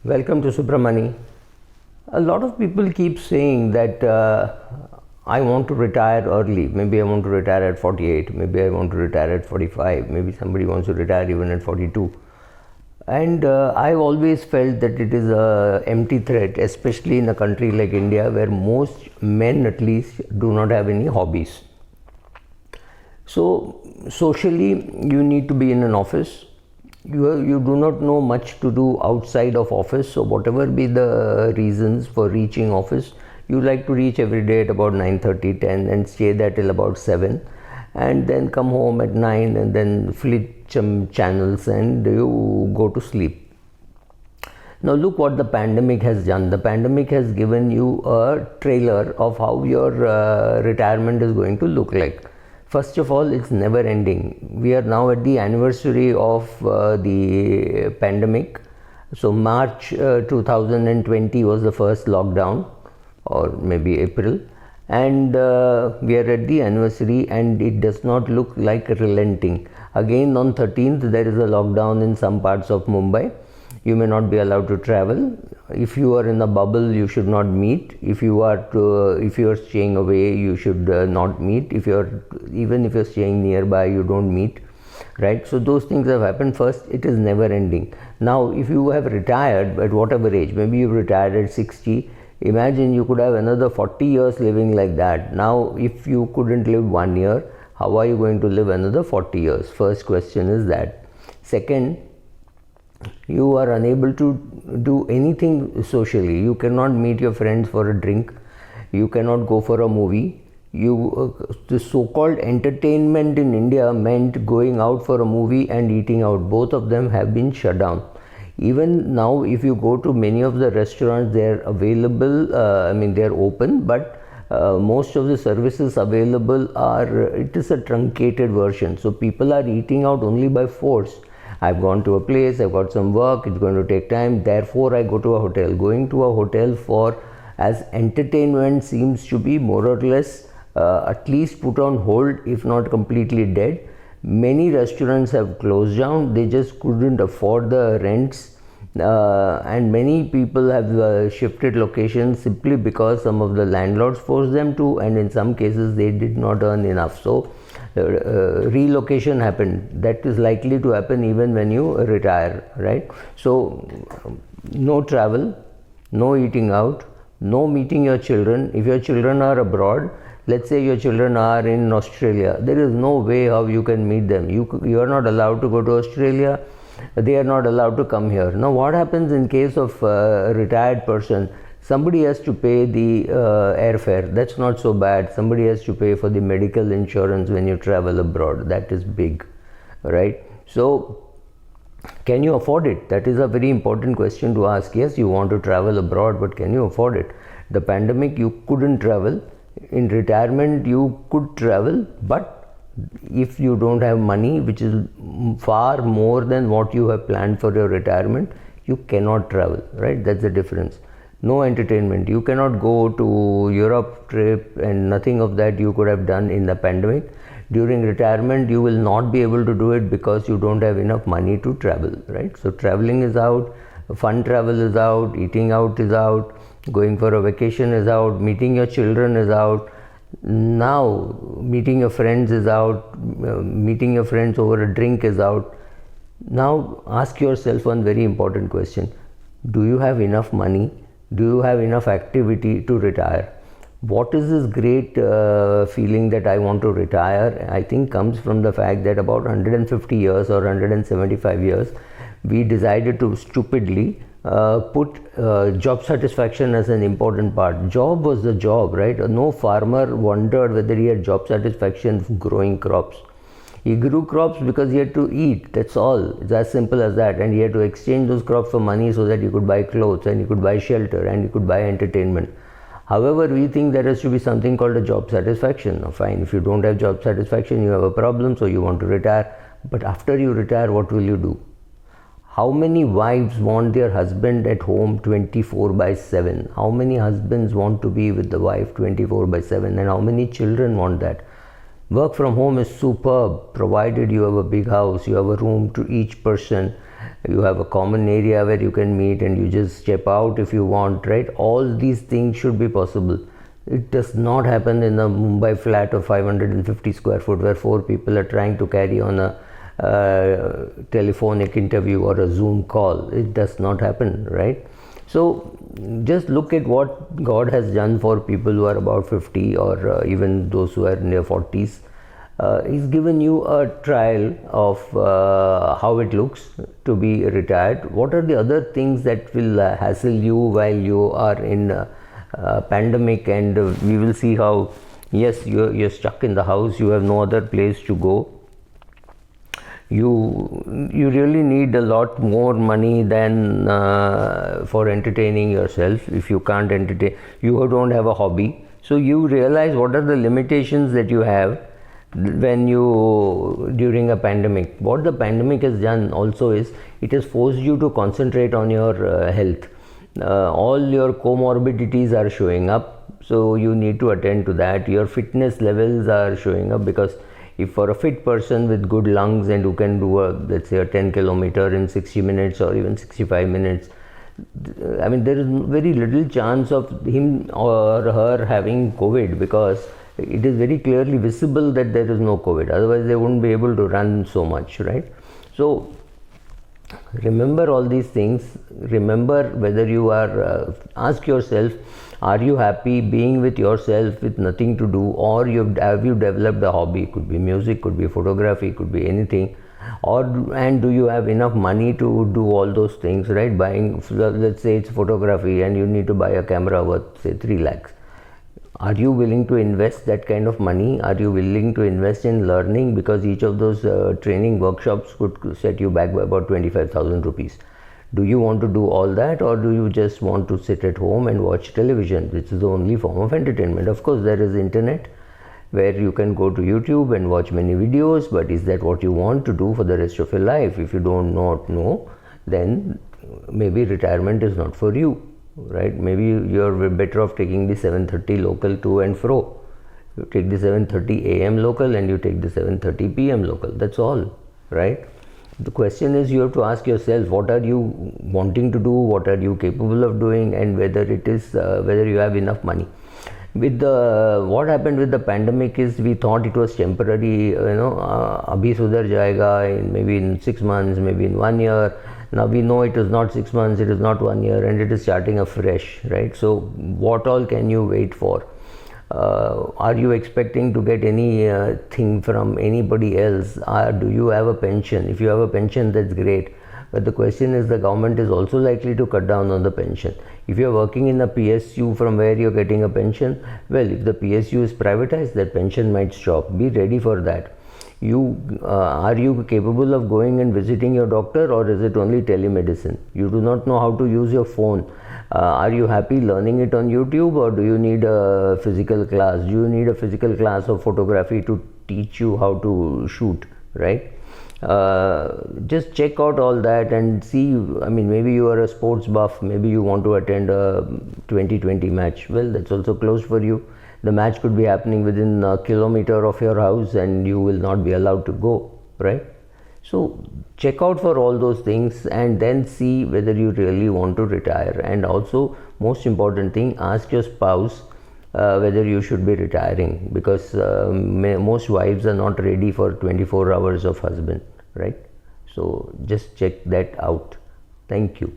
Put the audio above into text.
Welcome to Subramani. A lot of people keep saying that I want to retire early. Maybe I want to retire at 48. Maybe I want to retire at 45. Maybe somebody wants to retire even at 42. And I've always felt that it is an empty threat, especially in a country like India where most men at least do not have any hobbies. So socially you need to be in an office. You do not know much to do outside of office, so whatever be the reasons for reaching office, you like to reach every day at about 9:30, 10 and stay there till about 7 and then come home at 9 and then flip some channels and you go to sleep. Now look what the pandemic has done. The pandemic has given you a trailer of how your retirement is going to look like. First of all, it's never ending. We are now at the anniversary of the pandemic. So March 2020 was the first lockdown, or maybe April, and we are at the anniversary and it does not look like relenting. Again on 13th there is a lockdown in some parts of Mumbai. You may not be allowed to travel. If you are in a bubble, you should not meet. If you are staying away, you should not meet. Even if you're staying nearby, you don't meet, right? So those things have happened. First, it is never ending. Now, if you have retired at whatever age, maybe you've retired at 60. Imagine you could have another 40 years living like that. Now, if you couldn't live 1 year, how are you going to live another 40 years? First question is that. Second, you are unable to do anything socially. You cannot meet your friends for a drink. You cannot go for a movie. The so-called entertainment in India meant going out for a movie and eating out. Both of them have been shut down. Even now, if you go to many of the restaurants, they are available. They are open, but most of the services available it is a truncated version. So people are eating out only by force. I've gone to a place, I've got some work, it's going to take time, therefore I go to a hotel. Going to a hotel as entertainment seems to be more or less at least put on hold, if not completely dead. Many restaurants have closed down, they just couldn't afford the rents, and many people have shifted locations simply because some of the landlords forced them to, and in some cases they did not earn enough. So relocation happened. That is likely to happen even when you retire, right? So no travel, no eating out, no meeting your children. If your children are abroad, let's say your children are in Australia, there is no way how you can meet them. You are not allowed to go to Australia, they are not allowed to come here. Now what happens in case of a retired person? Somebody has to pay the airfare. That's not so bad. Somebody has to pay for the medical insurance when you travel abroad. That is big, right? So can you afford it? That is a very important question to ask. Yes, you want to travel abroad, but can you afford it? The pandemic, you couldn't travel. In retirement, you could travel, but if you don't have money, which is far more than what you have planned for your retirement, you cannot travel, right? That's the difference. No entertainment. You cannot go to Europe trip, and nothing of that you could have done in the pandemic. During retirement, you will not be able to do it because you don't have enough money to travel, right? So traveling is out, fun travel is out, eating out is out, going for a vacation is out, meeting your children is out. Now meeting your friends is out, meeting your friends over a drink is out. Now ask yourself one very important question. Do you have enough money? Do you have enough activity to retire? What is this great feeling that I want to retire? I think comes from the fact that about 150 years or 175 years, we decided to stupidly put job satisfaction as an important part. Job was the job, right? No farmer wondered whether he had job satisfaction growing crops. He grew crops because he had to eat, that's all. It's as simple as that. And he had to exchange those crops for money so that he could buy clothes and he could buy shelter and he could buy entertainment. However, we think there has to be something called a job satisfaction. Now, fine, if you don't have job satisfaction, you have a problem, so you want to retire. But after you retire, what will you do? How many wives want their husband at home 24/7? How many husbands want to be with the wife 24/7? And how many children want that? Work from home is superb, provided you have a big house, you have a room to each person, you have a common area where you can meet and you just step out if you want, right? All these things should be possible. It does not happen in a Mumbai flat of 550 square foot where 4 people are trying to carry on a telephonic interview or a Zoom call. It does not happen, right? So just look at what God has done for people who are about 50 or even those who are near 40s. He's given you a trial of how it looks to be retired. What are the other things that will hassle you while you are in pandemic? And we will see how, yes, you're stuck in the house, you have no other place to go. You really need a lot more money than for entertaining yourself. If you can't entertain, you don't have a hobby, so you realize what are the limitations that you have when you during a pandemic. What the pandemic has done also is it has forced you to concentrate on your health. All your comorbidities are showing up, so you need to attend to that. Your fitness levels are showing up, because if for a fit person with good lungs and who can do let's say a 10 kilometer in 60 minutes or even 65 minutes, I mean, there is very little chance of him or her having COVID, because it is very clearly visible that there is no COVID. Otherwise they wouldn't be able to run so much, right? So remember all these things. Remember whether you are ask yourself, are you happy being with yourself with nothing to do, or have you developed a hobby? Could be music, could be photography, could be anything. And do you have enough money to do all those things, right? Buying, let's say it's photography and you need to buy a camera worth say 3 lakhs. Are you willing to invest that kind of money? Are you willing to invest in learning? Because each of those training workshops could set you back by about 25,000 rupees. Do you want to do all that, or do you just want to sit at home and watch television, which is the only form of entertainment? Of course, there is internet where you can go to YouTube and watch many videos, but is that what you want to do for the rest of your life? If you don't not know, then maybe retirement is not for you, right? Maybe you're better off taking the 7:30 local to and fro. You take the 7:30 a.m. local and you take the 7:30 p.m. local. That's all, right? The question is, you have to ask yourself, what are you wanting to do, what are you capable of doing, and whether it is whether you have enough money. With the what happened with the pandemic is we thought it was temporary, abhi sudhar jayega, maybe in 6 months, maybe in 1 year. Now we know it is not 6 months, it is not 1 year, and it is starting afresh, right? So what all can you wait for? Are you expecting to get anything from anybody else? Do you have a pension? If you have a pension, that's great. But the question is, the government is also likely to cut down on the pension. If you are working in a PSU from where you are getting a pension, well, if the PSU is privatized, that pension might stop. Be ready for that. Are you capable of going and visiting your doctor, or is it only telemedicine? You do not know how to use your phone. Are you happy learning it on YouTube, or do you need a physical class? Do you need a physical class of photography to teach you how to shoot, right? Just check out all that and see. I mean, maybe you are a sports buff, maybe you want to attend a 2020 match. Well, that's also closed for you. The match could be happening within a kilometer of your house and you will not be allowed to go, right? So check out for all those things and then see whether you really want to retire. And also, most important thing, ask your spouse whether you should be retiring, because most wives are not ready for 24 hours of husband, right? So just check that out. Thank you.